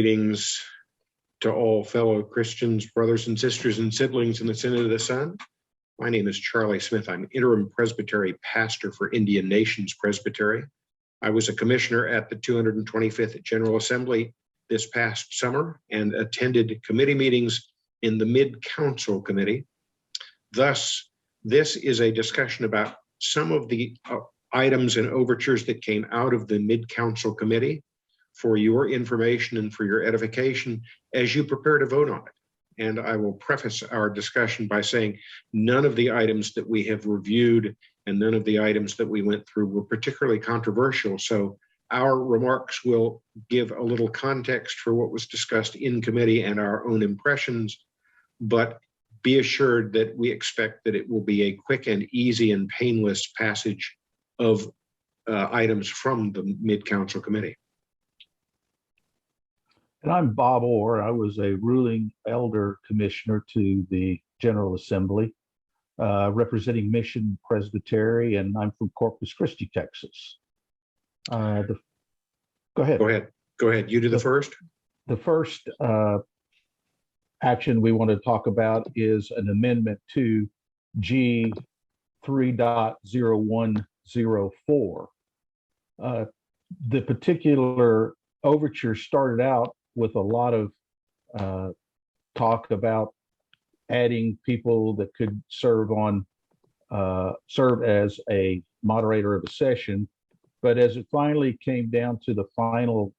Greetings to all fellow Christians, brothers and sisters and siblings in the Synod of the Sun. My name is Charlie Smith. I'm interim Presbytery pastor for Indian Nations Presbytery. I was a commissioner at the 225th General Assembly this past summer and attended committee meetings in the Mid-Council Committee. Thus, this is a discussion about some of the items and overtures that came out of the Mid-Council Committee for your information and for your edification as you prepare to vote on it. And I will preface our discussion by saying none of the items that we have reviewed and none of the items that we went through were particularly controversial. So our remarks will give a little context for what was discussed in committee and our own impressions, but be assured that we expect that it will be a quick and easy and painless passage of items from the Mid-Council Committee. And I'm Bob Orr. I was a ruling elder commissioner to the General Assembly, representing Mission Presbytery, and I'm from Corpus Christi, Texas. Go ahead. Go ahead. You do the first. The first action we want to talk about is an amendment to G 3.0104. The particular overture started out with a lot of talk about adding people that could serve as a moderator of a session. But as it finally came down to the final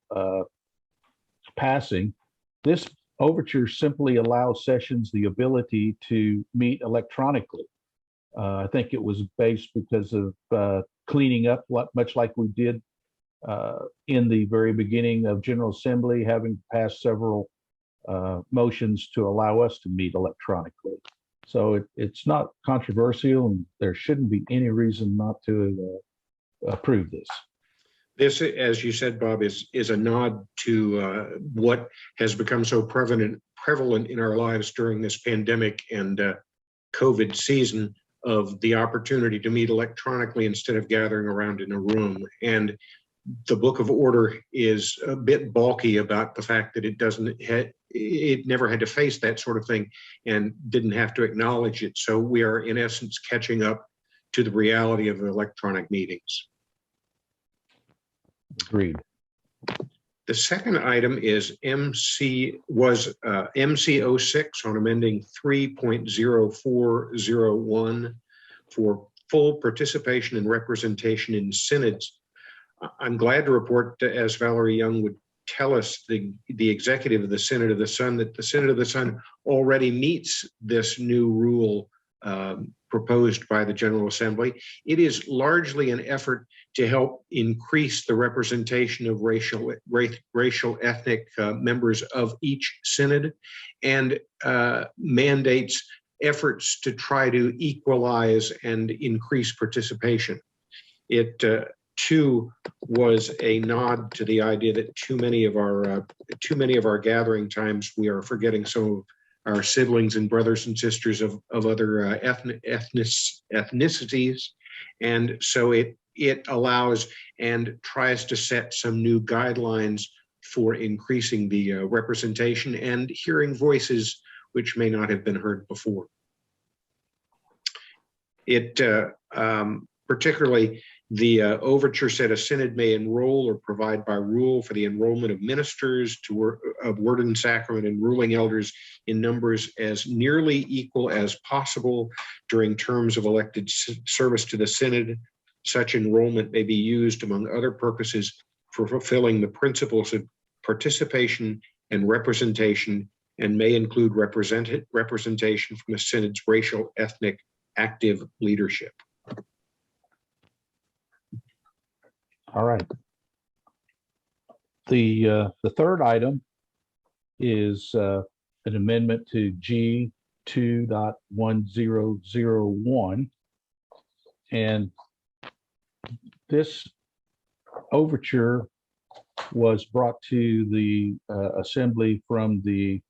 passing, this overture simply allows sessions the ability to meet electronically. I think it was based because of cleaning up, much like we did in the very beginning of General Assembly, having passed several motions to allow us to meet electronically. So it's not controversial, and there shouldn't be any reason not to approve this. This, as you said, Bob, is a nod to what has become so prevalent in our lives during this pandemic and COVID season, of the opportunity to meet electronically instead of gathering around in a room. And the Book of Order is a bit balky about the fact that it never had to face that sort of thing and didn't have to acknowledge it. So we are in essence catching up to the reality of electronic meetings. Agreed. The second item is MC06 on amending 3.0401 for full participation and representation in synods. I'm glad to report, as Valerie Young would tell us, the executive of the Synod of the Sun, that the Synod of the Sun already meets this new rule proposed by the General Assembly. It is largely an effort to help increase the representation of racial ethnic members of each synod, and mandates efforts to try to equalize and increase participation. It too was a nod to the idea that too many of our gathering times we are forgetting some of our siblings and brothers and sisters of other ethnicities, and so it allows and tries to set some new guidelines for increasing the representation and hearing voices which may not have been heard before. It particularly, the overture said a synod may enroll or provide by rule for the enrollment of ministers of word and sacrament and ruling elders in numbers as nearly equal as possible during terms of elected service to the synod. Such enrollment may be used, among other purposes, for fulfilling the principles of participation and representation, and may include representation from the synod's racial, ethnic, active leadership. All right. The third item is an amendment to G 2.1001, and this overture was brought to the Assembly from the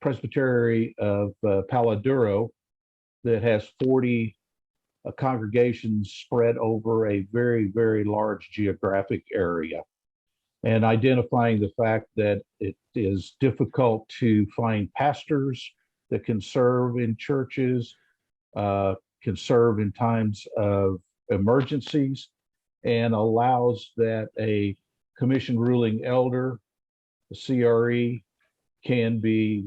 Presbytery of Palo Duro, that has 40 congregations spread over a very, very large geographic area. and identifying the fact that it is difficult to find pastors that can serve in churches, can serve in times of emergencies, and allows that a commission ruling elder, the CRE, can be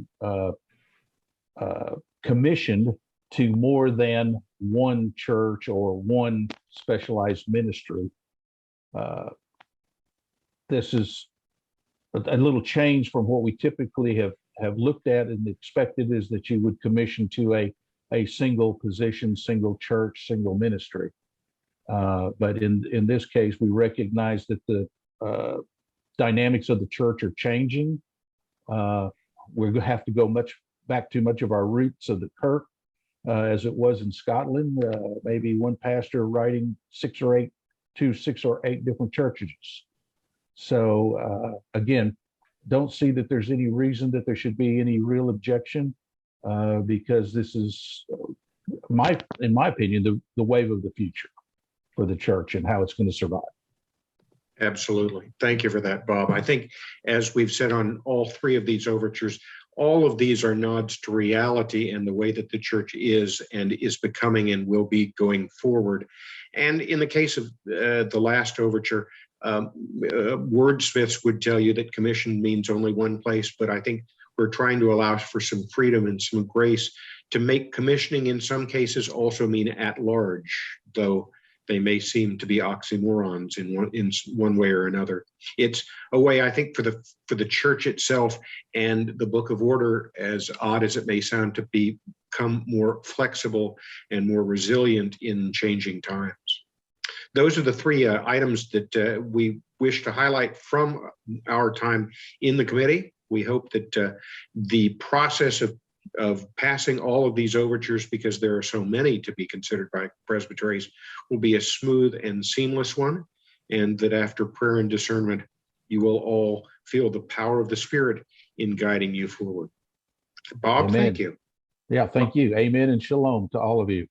commissioned to more than one church or one specialized ministry. This is a little change from what we typically have looked at and expected, is that you would commission to a single position, single church, single ministry. But in this case, we recognize that the dynamics of the church are changing. We're going to have to go back to much of our roots of the Kirk, as it was in Scotland. Maybe one pastor writing 6 or 8 different churches. So again, don't see that there's any reason that there should be any real objection, because this is, in my opinion, the wave of the future for the church and how it's going to survive. Absolutely. Thank you for that, Bob. I think, as we've said on all 3 of these overtures, all of these are nods to reality and the way that the church is and is becoming and will be going forward. And in the case of the last overture, wordsmiths would tell you that commission means only one place, but I think we're trying to allow for some freedom and some grace to make commissioning in some cases also mean at large, though they may seem to be oxymorons in one way or another. It's a way, I think, for the church itself and the Book of Order, as odd as it may sound, to become more flexible and more resilient in changing times. Those are the 3 items that we wish to highlight from our time in the committee. We hope that the process of passing all of these overtures, because there are so many to be considered by presbyteries, will be a smooth and seamless one, and that after prayer and discernment, you will all feel the power of the Spirit in guiding you forward. Bob, Amen. Thank you. Yeah, thank you. Amen and shalom to all of you.